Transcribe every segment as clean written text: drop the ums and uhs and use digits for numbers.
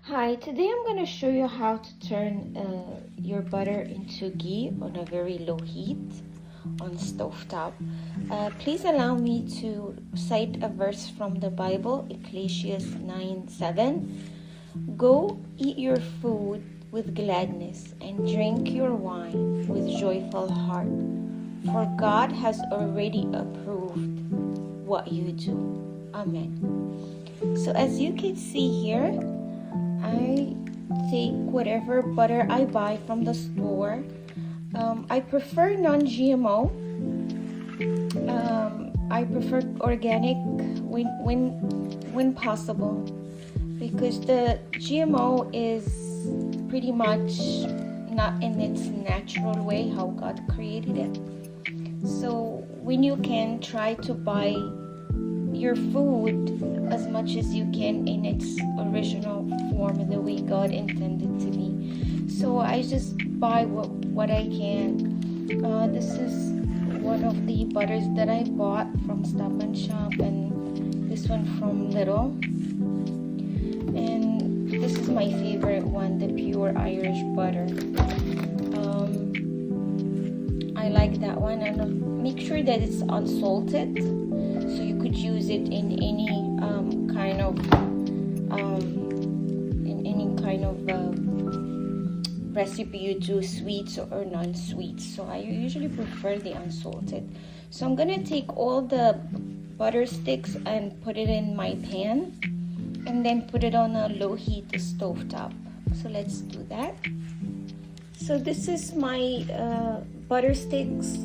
Hi, today I'm going to show you how to turn your butter into ghee on a very low heat on stovetop. Please allow me to cite a verse from the Bible, Ecclesiastes 9:7. Go eat your food with gladness and drink your wine with joyful heart, for God has already approved what you do. Amen. So as you can see here, I take whatever butter I buy from the store. I prefer non-GMO. I prefer organic when possible, because the GMO is pretty much not in its natural way how God created it. So when you can, try to buy your food as much as you can in its original form, the way God intended to be. So I just buy what I can. This is one of the butters that I bought from Stop and Shop, and this one from Little. And this is my favorite one, the pure Irish butter. I like that one, and make sure that it's unsalted. So you could use it in any kind of recipe you do, sweets or non-sweets. So I usually prefer the unsalted. So I'm gonna take all the butter sticks and put it in my pan, and then put it on a low heat stovetop. So let's do that. So this is my butter sticks.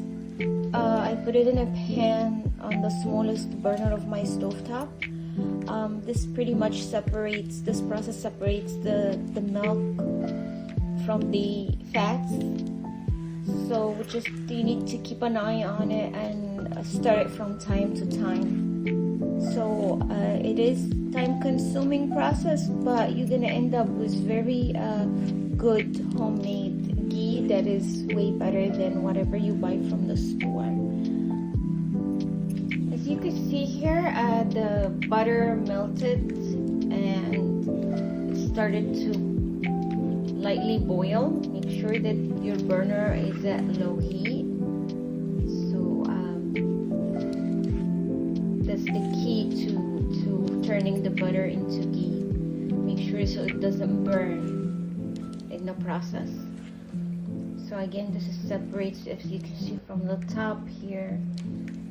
I put it in a pan on the smallest burner of my stovetop. This pretty much separates, this process separates the milk from the fats. So you need to keep an eye on it and stir it from time to time. So it is time consuming process, but you're gonna end up with very good homemade ghee that is way better than whatever you buy from the store. As you can see here, the butter melted and it started to lightly boil. Make sure that your burner is at low heat. So that's the key to turning the butter into ghee. Make sure so it doesn't burn in the process. So again, this is separates, as you can see from the top here.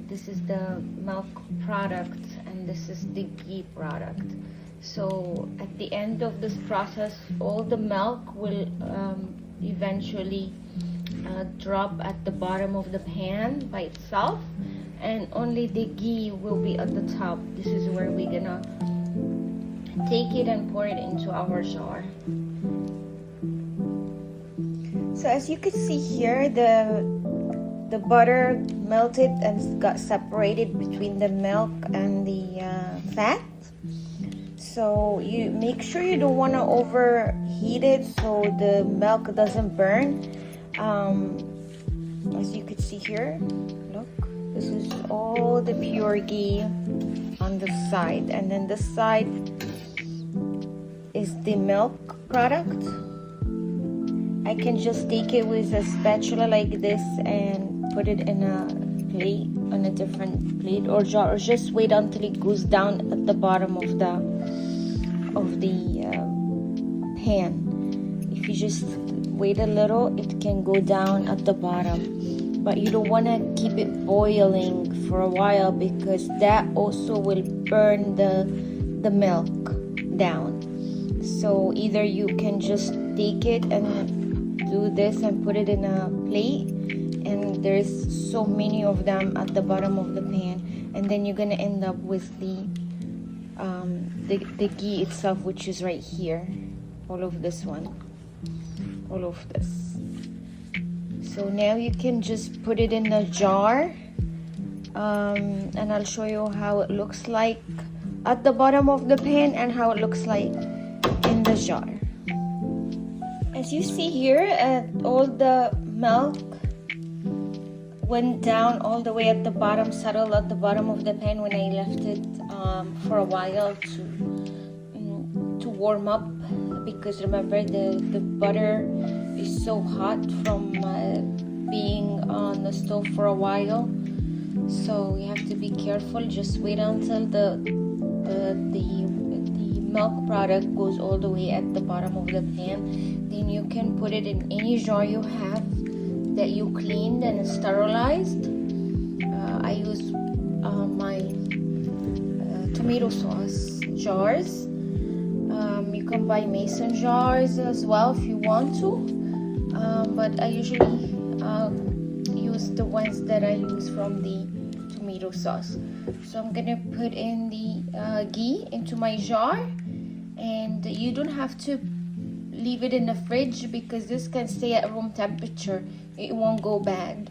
This is the milk product and this is the ghee product. So at the end of this process, all the milk will eventually drop at the bottom of the pan by itself, and only the ghee will be at the top. This is where we're gonna take it and pour it into our jar. So as you can see here, the butter melted and got separated between the milk and the fat. So you make sure you don't want to overheat it so the milk doesn't burn. As you can see here, look, this is all the pure ghee on the side, and then this side is the milk product. I can just take it with a spatula like this and put it in a plate, on a different plate or jar, or just wait until it goes down at the bottom of the pan. If you just wait a little, it can go down at the bottom, but you don't want to keep it boiling for a while, because that also will burn the milk down. So either you can just take it and do this and put it in a plate, and there's so many of them at the bottom of the pan, and then you're gonna end up with the ghee itself, which is right here, all of this. So now you can just put it in a jar, and I'll show you how it looks like at the bottom of the pan and how it looks like in the jar. As you see here, all the milk went down all the way at the bottom, settled at the bottom of the pan when I left it for a while to warm up, because remember the butter is so hot from being on the stove for a while, so you have to be careful. Just wait until the milk product goes all the way at the bottom of the pan. Then you can put it in any jar you have that you cleaned and sterilized. I use my tomato sauce jars. You can buy mason jars as well if you want to, but I usually use the ones that I use from the tomato sauce. So I'm gonna put in the ghee into my jar, and you don't have to leave it in the fridge because this can stay at room temperature. It won't go bad.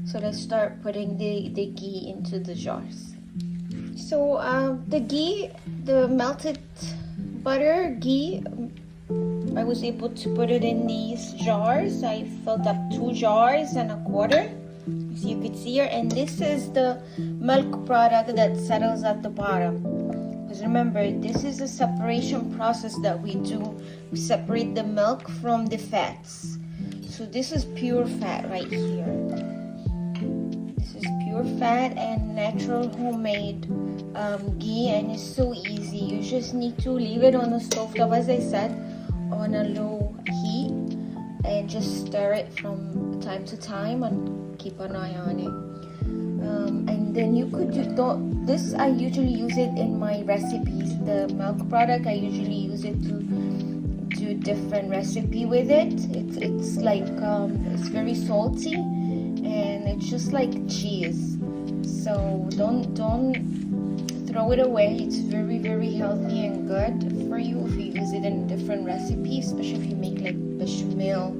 So let's start putting the ghee into the jars. So the ghee, the melted butter ghee, I was able to put it in these jars. I filled up 2 jars and a quarter, as you can see here. And this is the milk product that settles at the bottom. Because remember, this is a separation process that we do. We separate the milk from the fats. So this is pure fat right here. This is pure fat and natural homemade ghee, and it's so easy. You just need to leave it on the stove top, as I said, on a low heat, and just stir it from time to time and keep an eye on it. And then you could do this. I usually use it in my recipes. The milk product, I usually use it to do different recipe with it. It's like it's very salty, and it's just like cheese. So don't throw it away. It's very, very healthy and good for you if you use it in different recipes, especially if you make like bechamel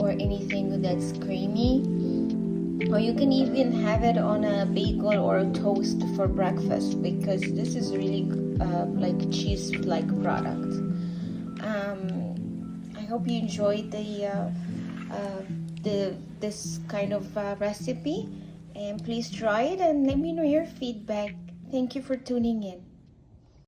or anything that's creamy. Or you can even have it on a bagel or a toast for breakfast, because this is really like cheese-like product. I hope you enjoyed this kind of recipe, and please try it and let me know your feedback. Thank you for tuning in.